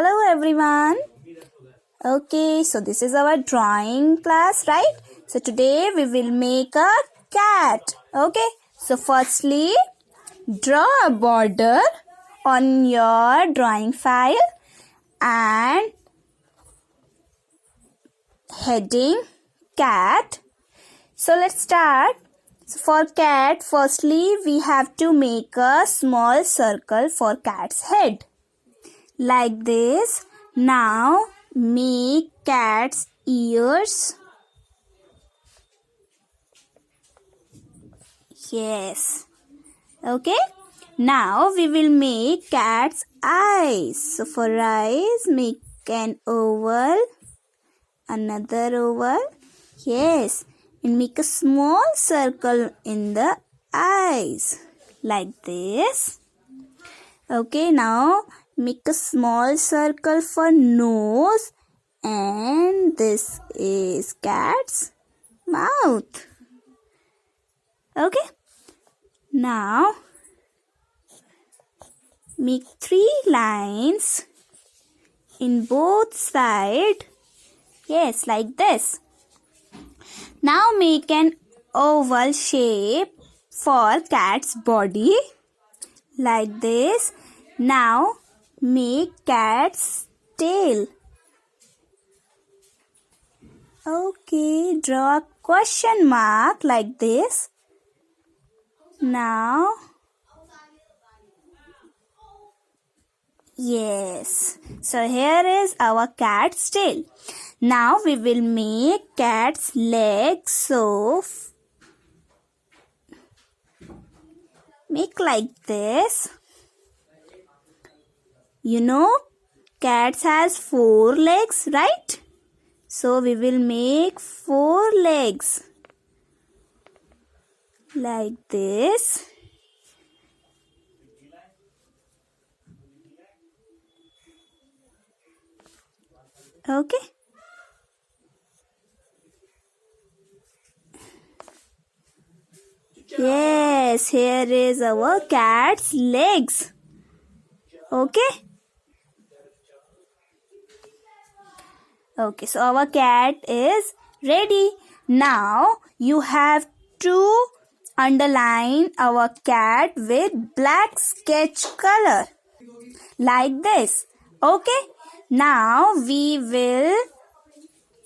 Hello everyone. Okay, so this is our drawing class, right? So today we will make a cat. Okay, so firstly draw a border on your drawing file and heading cat. So let's start. So for cat, firstly we have to make a small circle for cat's head. Like this. Now make cat's ears. Yes. Okay. Now we will make cat's eyes. So for eyes, make an oval. Another oval. Yes. And make a small circle in the eyes. Like this. Okay. Now make a small circle for nose. And this is cat's mouth. Okay. Now make 3 lines in both sides. Yes, like this. Now make an oval shape for cat's body. Like this. Now make cat's tail. Okay, draw a question mark like this. Now, yes. So here is our cat's tail. Now we will make cat's legs. So make like this. You know, cats has 4 legs, right? So we will make 4 legs. Like this. Okay. Yes, here is our cat's legs. Okay. Okay, so our cat is ready. Now you have to underline our cat with black sketch color. Like this. Okay. Now we will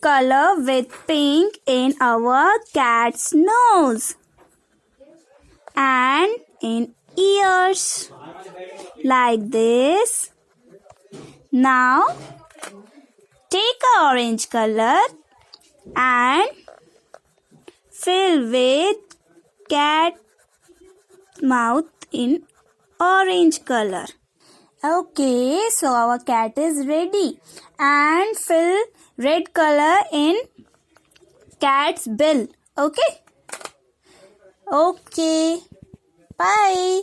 color with pink in our cat's nose. And in ears. Like this. Now take an orange color and fill with cat mouth in orange color. Okay, so our cat is ready. And fill red color in cat's bill. Okay. Okay. Bye.